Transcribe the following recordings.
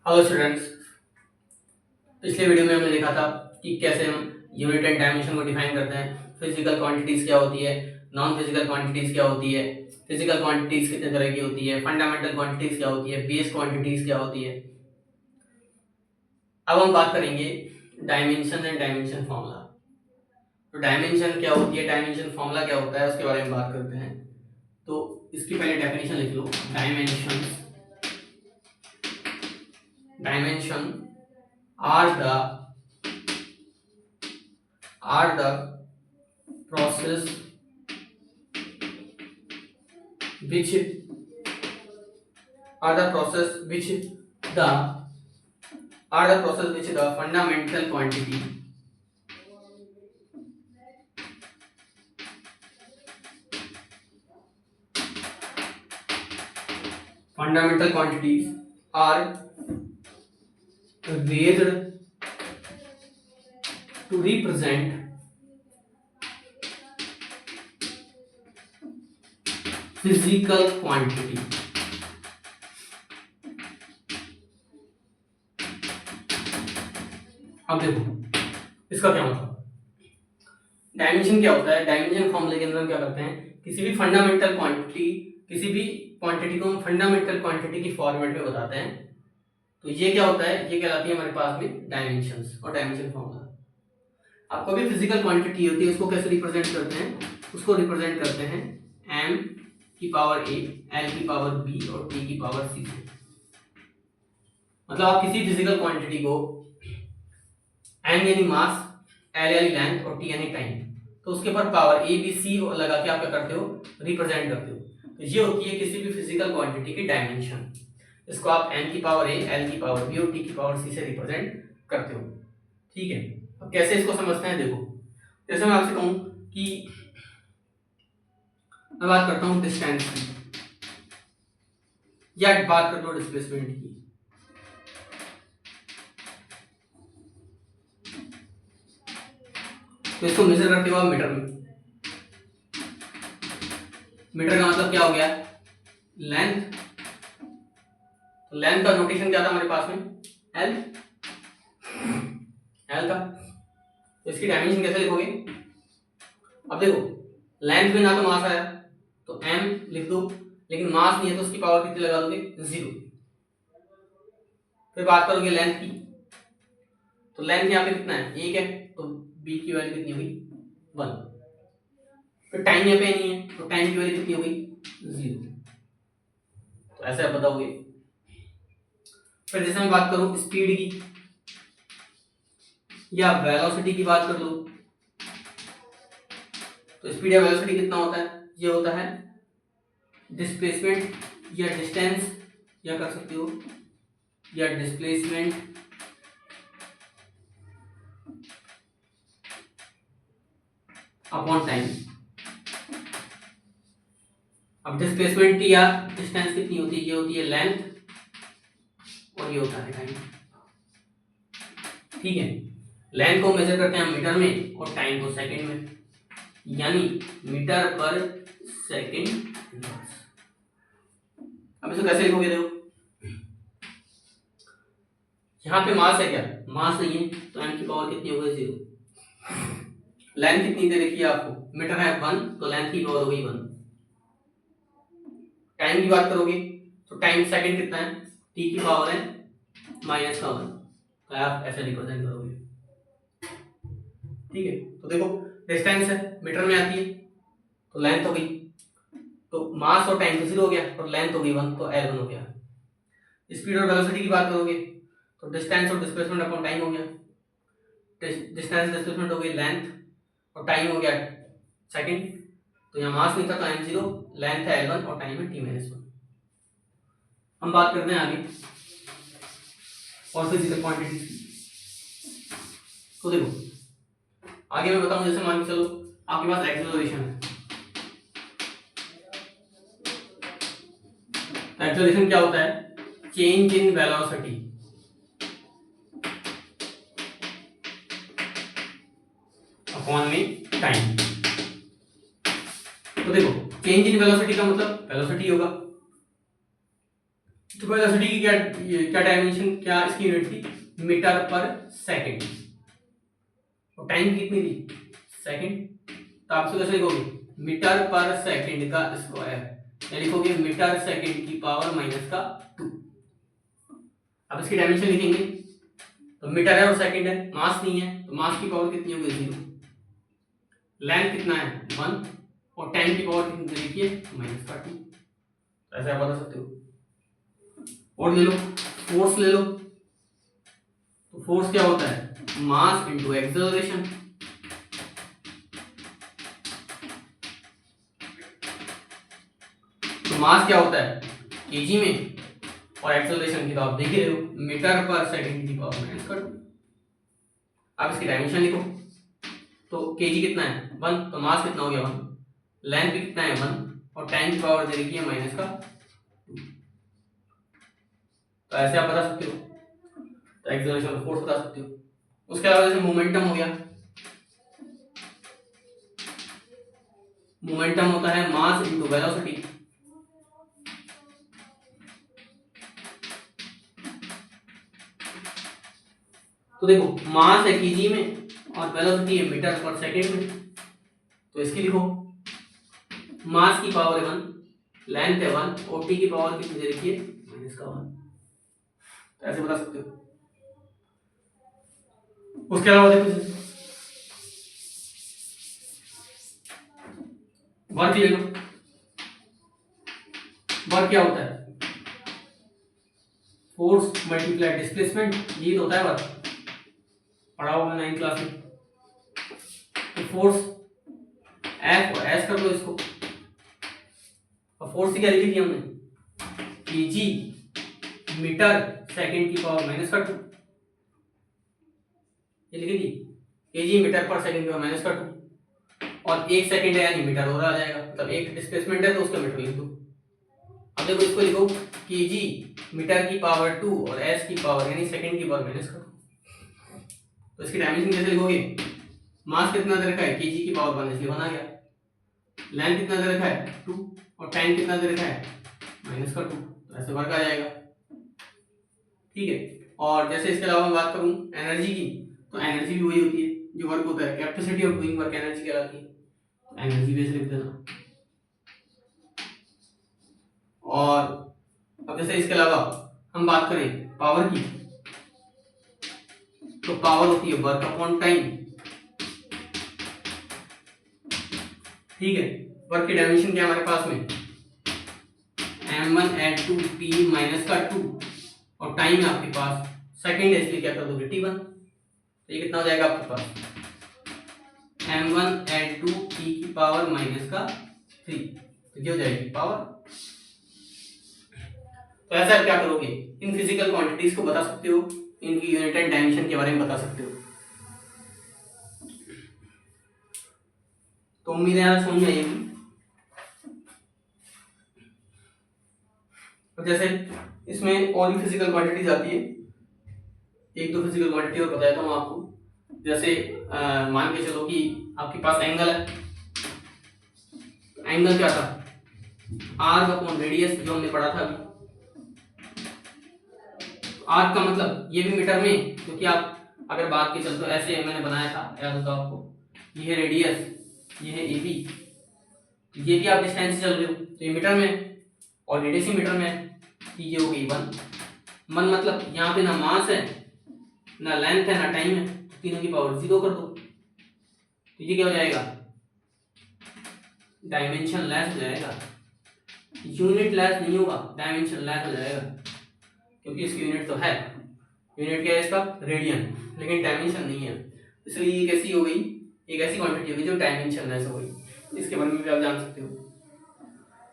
Hello students, पिछले video में हमने देखा था कि कैसे हम यूनिट एंड डायमेंशन को डिफाइन करते हैं। फिजिकल क्वांटिटीज क्या होती है, नॉन फिजिकल क्वांटिटीज क्या होती है, फिजिकल क्वांटिटीज कितने तरह की होती है, फंडामेंटल क्वांटिटीज क्या होती है, बेस क्वांटिटीज क्या होती है। अब हम बात करेंगे डायमेंशन एंड डायमेंशन फॉर्मूला। तो डायमेंशन क्या होती है, डायमेंशन फॉर्मूला क्या होता है, उसके बारे में बात करते हैं। तो इसकी पहले डेफिनेशन लिख लो। Dimension are the process which the fundamental quantity fundamental quantities are raised to represent physical quantity। अब देखो इसका क्या मतलब। डायमेंशन क्या होता है, डायमेंशन फॉर्मूले के अंदर हम क्या करते हैं, किसी भी फंडामेंटल क्वांटिटी को हम फंडामेंटल क्वांटिटी की फॉर्मेट में बताते हैं। तो ये क्या होता है, ये कहलाती है हमारे पास में डायमेंशंस और डायमेंशन फॉर्मूला। आपको भी फिजिकल क्वांटिटी होती है, उसको कैसे रिप्रेजेंट करते हैं, उसको रिप्रेजेंट करते हैं m की पावर a, l की पावर b और t की पावर c से। मतलब आप किसी फिजिकल क्वांटिटी को m यानी मास, l यानी लेंथ और t यानी टाइम, तो उसके ऊपर पावर a b c लगा के आप क्या करते हो, रिप्रेजेंट करते हो। तो ये होती है किसी भी फिजिकल क्वांटिटी की डायमेंशन। इसको आप m की पावर a, l की पावर b और t की पावर c से रिप्रेजेंट करते हो। ठीक है, अब कैसे इसको समझते हैं, देखो जैसे मैं आपसे कहूं कि मैं बात करता हूं डिस्टेंस की या बात करता हूं डिस्प्लेसमेंट की। तो इसको मेजर करते हो आप मीटर में। मीटर का मतलब क्या हो गया, लेंथ। तो लेंथ का नोटेशन क्या था हमारे पास में, एल का। तो इसकी डायमेंशन कैसे लिखोगे, अब देखो लेंथ में ना तो मास आया तो m लिख दो, लेकिन मास नहीं है तो उसकी पावर कितनी लगा दोगे, 0। फिर बात करोगे लेंथ की, तो लेंथ यहाँ पे कितना है, 1 है, तो b की वैल्यू कितनी होगी, 1। फिर टाइम यहाँ पे नहीं है तो टाइम की वैल्यू कितनी होगी, 0। तो ऐसे आप बताओगे। फिर जैसे मैं बात करूं स्पीड की या वेलोसिटी की बात कर लो, तो स्पीड या वेलोसिटी कितना होता है, ये होता है डिस्प्लेसमेंट या डिस्टेंस, या कर सकते हो या डिस्प्लेसमेंट अपॉन टाइम। अब डिस्प्लेसमेंट या डिस्टेंस कितनी होती है, ये होती है लेंथ और ये होता है टाइम। ठीक है, लेंथ को मेजर करते हैं हम मीटर में और टाइम को सेकंड में, यानी मीटर पर सेकंड। अब इसको कैसे लिखोगे, देखो यहाँ पे मास है, क्या मास नहीं है तो m की पावर कितनी होगी, 0। लेंथ कितनी दे रखी है आपको, मीटर है 1 तो लेंथ की पावर होगी 1। टाइम की बात करोगे तो टाइम सेकंड कितना है, t की पावर है -1, तो आप ऐसे रिप्रेजेंट करोगे। ठीक है, तो देखो डिस्टेंस है मीटर में आती है तो लेंथ हो गई, तो मास और टाइम तो 0 हो गया और लेंथ हो गई 1, तो L1 हो गया। स्पीड और वेलोसिटी की बात करोगे तो डिस्टेंस और डिस्प्लेसमेंट अपॉन टाइम हो गया। डिस्टेंस डिस्प्लेसमेंट हो गई लेंथ और टाइम हो गया सेकंड। तो यहाँ मास नहीं था तो m0, लेंथ है L1 और टाइम है t-1। हम बात करते हैं आगे और फिजिकल क्वांटिटी। तो देखो आगे मैं बताऊं, जैसे मान के चलो आपके पास एक्सेलरेशन है। एक्सेलरेशन क्या होता है, चेंज इन वेलोसिटी अपॉन में टाइम। तो देखो चेंज इन वेलोसिटी का मतलब वेलोसिटी होगा, तो वेलोसिटी की क्या डायमेंशन, क्या इसकी यूनिट थी, मीटर पर सेकंड, और टाइम कितनी थी, सेकंड। तो आप इसको कैसे लिखोगे, मीटर पर सेकंड का स्क्वायर, या लिखोगे मीटर सेकंड की पावर माइनस का 2। अब इसकी डायमेंशन लिखेंगे, तो मीटर है और सेकंड है, मास नहीं है, तो मास की पावर कितनी होगी, 0। लेंथ कितना है, 1, और टाइम की पावर कितनी देखिए, माइनस का 2। ऐसे आप बता सकते हो। और ले लो, फोर्स ले लो, तो फोर्स क्या होता है, मास इनटू एक्सेलरेशन। तो मास क्या होता है केजी में, और एक्सेलरेशन की तो आप देख ही रहे हो, मीटर पर सेकंड की पावर माइनस का 2। आप इसकी डायमेंशन लिखो, तो केजी कितना है, 1, तो मास कितना हो गया, 1, लेंथ भी कितना है, 1, और टाइम की पावर दे रखी है माइनस का 2। तो ऐसे आप बता सकते हो, तो एक्सेलरेशन और फोर्स बता सकते हो। उसके अलावा जैसे मोमेंटम हो गया, मोमेंटम होता है मास इनटू वेलोसिटी। तो देखो मास है केजी में और वेलोसिटी है मीटर पर सेकंड में, तो इसकी लिखो, मास की पावर है 1, लेंथ है 1, और टी की पावर कितनी दे रखी है, माइनस का 1। ऐसे बता सकते हो। उसके अलावा देखो वर्क ले लो, वर्क क्या होता है, फोर्स मल्टीप्लाई डिस्प्लेसमेंट, ये होता है वर्क, पढ़ा होगा 9th क्लास में। तो फोर्स एफ और एस कर लो इसको, और फोर्स की क्या लिखी थी हमने, केजी मीटर सेकंड की पावर माइनस का 2, ये लिखी थी, केजी मीटर पर सेकंड की पावर माइनस का 2, और 1 सेकंड है यानी मीटर और आ जाएगा, मतलब एक डिस्प्लेसमेंट है तो उसका मीटर लिख दो। अब देखो इसको लिखो, केजी मीटर की पावर 2 और एस की पावर यानी सेकंड की पावर माइनस का 2। तो इसकी डायमेंशन कैसे लिखोगे, मास कितना दे रखा है, केजी की पावर 1, इसलिए 1 आ गया, लेंथ कितना दे रखा है 2, और टाइम कितना दे रखा है माइनस का 2, तो ऐसे वर्क आ जाएगा। ठीक है। और जैसे इसके अलावा मैं बात करूं एनर्जी की, तो एनर्जी भी वही होती है जो वर्क होता है, capacity of doing work energy कहलाती है, तो एनर्जी बेस लिख देना। और अब जैसे इसके अलावा हम बात करें पावर की, तो पावर होती है वर्क अपॉन टाइम। ठीक है, वर्क की डायमेंशन क्या है हमारे पास में, m1 n2 t माइनस का 2, और टाइम है आपके पास सेकंड है, इसलिए क्या कर दोगे t1। तो ये कितना हो जाएगा आपके पास, m1 n2 t की पावर माइनस का 3, तो ये हो जाएगी पावर। तो ऐसा आप क्या करोगे, इन फिजिकल क्वांटिटीज को बता सकते हो, इनकी यूनिट एंड डायमेंशन के बारे में बता सकते हो। तो उम्मीद है यार समझ में आएगी। तो जैसे इसमें और भी फिजिकल क्वांटिटीज आती है, एक दो फिजिकल क्वांटिटी और बताता हूँ आपको। जैसे मान के चलो कि आपके पास एंगल है, एंगल क्या था, आर्क अपॉन रेडियस, जो हमने पढ़ा था अभी। आर्क का मतलब ये भी मीटर में, क्योंकि आप अगर बात की चल तो ऐसे मैंने बनाया था, याद होगा आपको, ये है रेडियस, ये है AB, ये भी आप डिस्टेंस से चल रहे हो तो ये मीटर में, और रेडियस ही मीटर में, तो ये हो गई 1। मन मतलब यहाँ पे ना मास है ना लेंथ है ना टाइम है, तो तीनों की पावर 0 कर दो, तो ये क्या हो जाएगा, डायमेंशन लेस हो जाएगा, यूनिट लेस नहीं होगा, डायमेंशन लेस हो जाएगा, क्योंकि इसकी यूनिट तो है, यूनिट क्या है इसका, रेडियन, लेकिन डायमेंशन नहीं है, इसलिए ये कैसी हो गई, एक ऐसी क्वांटिटी होगी जो डायमेंशन लेस हो गई। इसके बारे में भी आप जान सकते हो।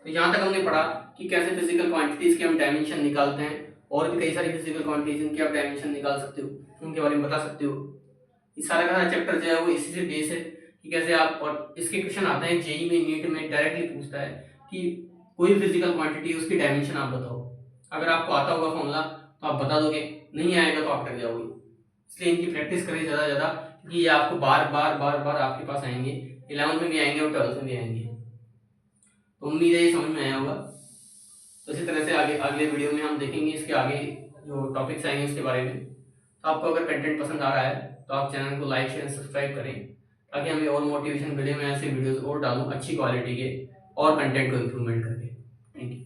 तो यहाँ तक हमने पढ़ा कि कैसे फिजिकल क्वांटिटीज के हम डायमेंशन निकालते हैं, और भी कई सारी फिजिकल क्वांटिटीज जिनके आप डायमेंशन निकाल सकते हो, उनके बारे में बता सकते हो। ये सारा का चैप्टर जो है वो इसी से बेस है कि कैसे आप, और इसके क्वेश्चन आते हैं जेई में, नीट में डायरेक्टली पूछता है कि कोई फिजिकल क्वांटिटी उसकी डायमेंशन आप बताओ, अगर आपको आता होगा फॉर्मूला तो आप बता दोगे, नहीं आएगा तो आप अटक जाओगे। इसलिए इनकी प्रैक्टिस करें ज़्यादा ज़्यादा, क्योंकि ये आपको बार बार बार बार आपके पास आएंगे, 11th में भी आएंगे और 12th में भी आएंगे। तो उम्मीद है ये समझ में आया होगा। तो इसी तरह से आगे अगले वीडियो में हम देखेंगे इसके आगे जो टॉपिक्स आएंगे उसके बारे में। तो आपको अगर कंटेंट पसंद आ रहा है तो आप चैनल को लाइक शेयर सब्सक्राइब करें, ताकि हमें और मोटिवेशन मिले, मैं ऐसे वीडियोस और डालूँ अच्छी क्वालिटी के और कंटेंट को इम्प्रूवमेंट करके। Thank you.